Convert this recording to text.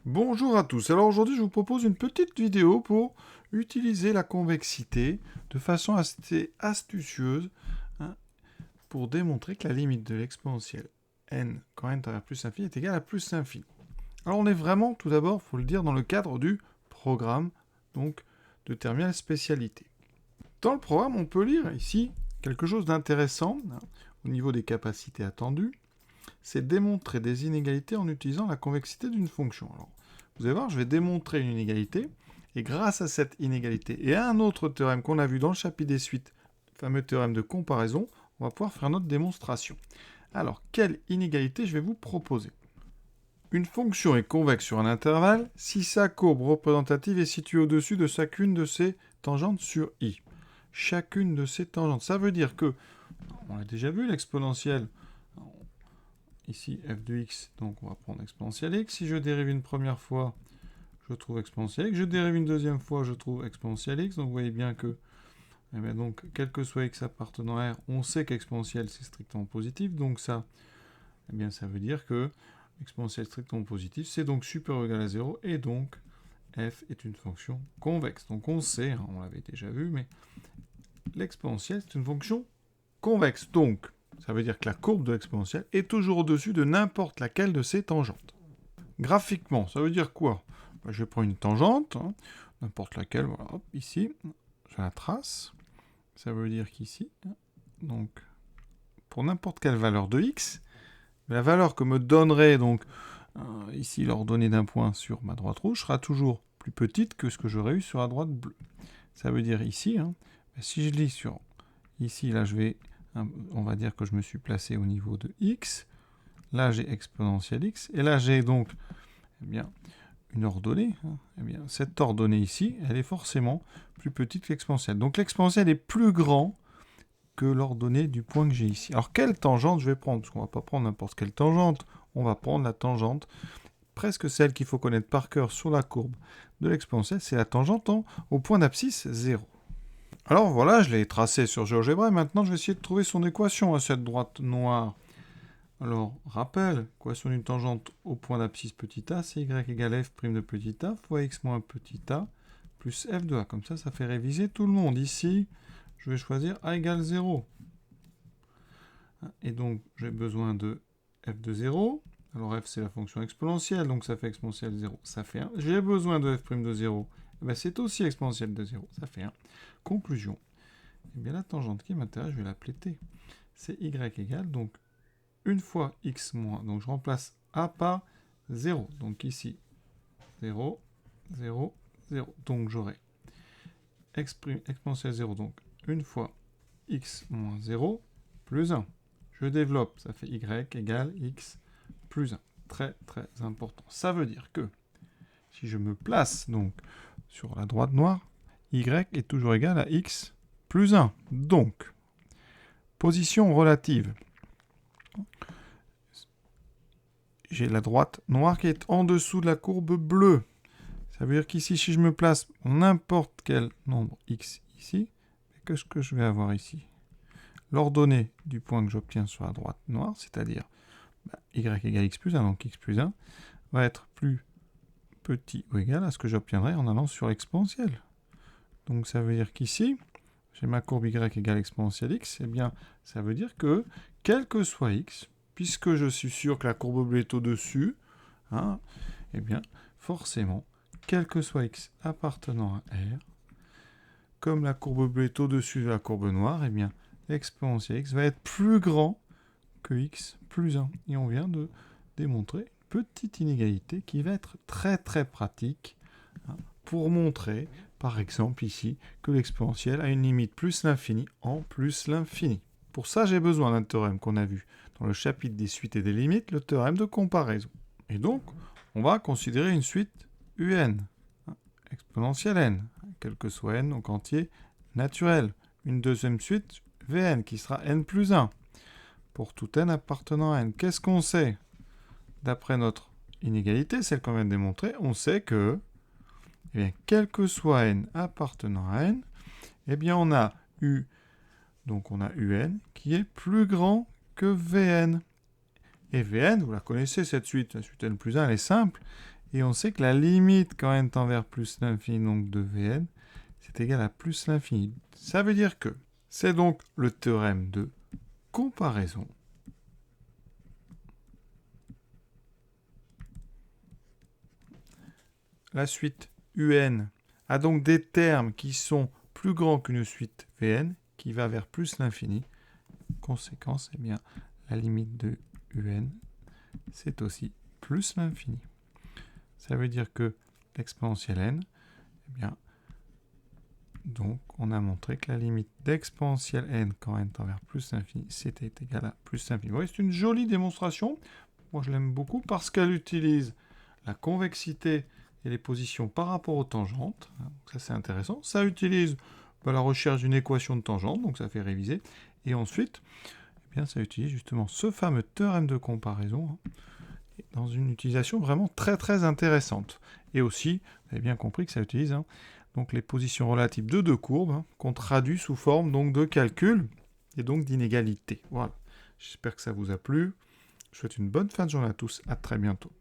Bonjour à tous. Alors aujourd'hui, je vous propose une petite vidéo pour utiliser la convexité de façon assez astucieuse, hein, pour démontrer que la limite de l'exponentielle n quand n tend vers plus infini est égale à plus infini. Alors on est vraiment, tout d'abord, il faut le dire, dans le cadre du programme, donc de terminale spécialité. Dans le programme, on peut lire ici quelque chose d'intéressant, au niveau des capacités attendues, c'est démontrer des inégalités en utilisant la convexité d'une fonction. Alors, vous allez voir, je vais démontrer une inégalité, et grâce à cette inégalité et à un autre théorème qu'on a vu dans le chapitre des suites, le fameux théorème de comparaison, on va pouvoir faire notre démonstration. Alors, quelle inégalité je vais vous proposer? Une fonction est convexe sur un intervalle si sa courbe représentative est située au-dessus de chacune de ses tangentes sur i. Chacune de ces tangentes, ça veut dire que, on l'a déjà vu, l'exponentielle, ici f de x, donc on va prendre exponentielle x. Si je dérive une première fois, je trouve exponentielle x. Je dérive une deuxième fois, je trouve exponentielle x. Donc vous voyez bien que, eh bien donc, quel que soit x appartenant à R, on sait qu'exponentielle c'est strictement positif. Donc ça, eh bien ça veut dire que exponentielle strictement positive, c'est donc supérieur ou égal à 0, et donc f est une fonction convexe. Donc on sait, hein, on l'avait déjà vu, mais l'exponentielle c'est une fonction convexe. Donc, ça veut dire que la courbe de l'exponentielle est toujours au-dessus de n'importe laquelle de ces tangentes. Graphiquement, ça veut dire quoi? Je prends une tangente, hein, n'importe laquelle, voilà, hop, ici, je la trace. Ça veut dire qu'ici, donc, pour n'importe quelle valeur de x, la valeur que me donnerait donc ici l'ordonnée d'un point sur ma droite rouge sera toujours plus petite que ce que j'aurais eu sur la droite bleue. Ça veut dire ici, hein, si je lis sur ici, là je vais, on va dire que je me suis placé au niveau de x. Là j'ai exponentielle x, et là j'ai donc, eh bien, une ordonnée. Hein. Eh bien, cette ordonnée ici, elle est forcément plus petite que l'exponentielle. Donc l'exponentielle est plus grand que l'ordonnée du point que j'ai ici. Alors quelle tangente je vais prendre? Parce qu'on ne va pas prendre n'importe quelle tangente. On va prendre la tangente, presque celle qu'il faut connaître par cœur sur la courbe de l'exponentielle, c'est la tangente au point d'abscisse 0. Alors voilà, je l'ai tracé sur GeoGebra, et maintenant je vais essayer de trouver son équation à cette droite noire. Alors, rappel, équation d'une tangente au point d'abscisse petit a, c'est y égale f' de petit a fois x moins petit a plus f de a. Comme ça fait réviser tout le monde. Ici, je vais choisir a égale 0. Et donc, j'ai besoin de f de 0. Alors, f, c'est la fonction exponentielle, donc ça fait exponentielle 0, ça fait 1. J'ai besoin de f' de 0. Eh bien, c'est aussi exponentielle de 0, ça fait 1. Conclusion. Eh bien, la tangente qui m'intéresse, je vais l'appeler t. C'est y égale, donc, une fois x moins, donc je remplace a par 0. Donc ici, 0, 0, 0. Donc j'aurai exponentielle 0, donc une fois x moins 0 plus 1. Je développe, ça fait y égale x plus 1. Très, très important. Ça veut dire que si je me place donc sur la droite noire, y est toujours égal à x plus 1. Donc, position relative. J'ai la droite noire qui est en dessous de la courbe bleue. Ça veut dire qu'ici, si je me place n'importe quel nombre x ici, qu'est-ce que je vais avoir ici? L'ordonnée du point que j'obtiens sur la droite noire, c'est-à-dire y égale x plus 1, donc x plus 1, va être plus petit ou égal à ce que j'obtiendrai en allant sur l'exponentielle. Donc ça veut dire qu'ici, j'ai ma courbe y égale exponentielle x, eh bien ça veut dire que, quel que soit x, puisque je suis sûr que la courbe bleue est au-dessus, hein, eh bien forcément, quel que soit x appartenant à R, comme la courbe bleue est au-dessus de la courbe noire, eh bien l'exponentielle x va être plus grand que x plus 1. Et on vient de démontrer une petite inégalité qui va être très très pratique, hein, pour montrer, par exemple ici, que l'exponentielle a une limite plus l'infini en plus l'infini. Pour ça, j'ai besoin d'un théorème qu'on a vu dans le chapitre des suites et des limites, le théorème de comparaison. Et donc, on va considérer une suite un, exponentielle n, quel que soit n, donc entier naturel. Une deuxième suite, vn, qui sera n plus 1. Pour tout n appartenant à n. Qu'est-ce qu'on sait? D'après notre inégalité, celle qu'on vient de démontrer, on sait que, eh bien, quel que soit n appartenant à n, eh bien, on a un qui est plus grand que vn. Et vn, vous la connaissez cette suite, la suite n plus 1, elle est simple. Et on sait que la limite quand n tend vers plus l'infini, donc de Vn, c'est égal à plus l'infini. Ça veut dire que c'est donc le théorème de comparaison. La suite un a donc des termes qui sont plus grands qu'une suite Vn, qui va vers plus l'infini. Conséquence, eh bien, la limite de un, c'est aussi plus l'infini. Ça veut dire que l'exponentielle n, eh bien, donc on a montré que la limite d'exponentielle n quand n tend vers plus l'infini, c'était égal à plus l'infini. Vous voyez, c'est une jolie démonstration. Moi, je l'aime beaucoup parce qu'elle utilise la convexité et les positions par rapport aux tangentes. Donc ça, c'est intéressant. Ça utilise la recherche d'une équation de tangente, donc ça fait réviser. Et ensuite, eh bien, ça utilise justement ce fameux théorème de comparaison dans une utilisation vraiment très très intéressante. Et aussi, vous avez bien compris que ça utilise donc les positions relatives de deux courbes qu'on traduit sous forme donc de calcul et donc d'inégalité. Voilà. J'espère que ça vous a plu. Je vous souhaite une bonne fin de journée à tous. À très bientôt.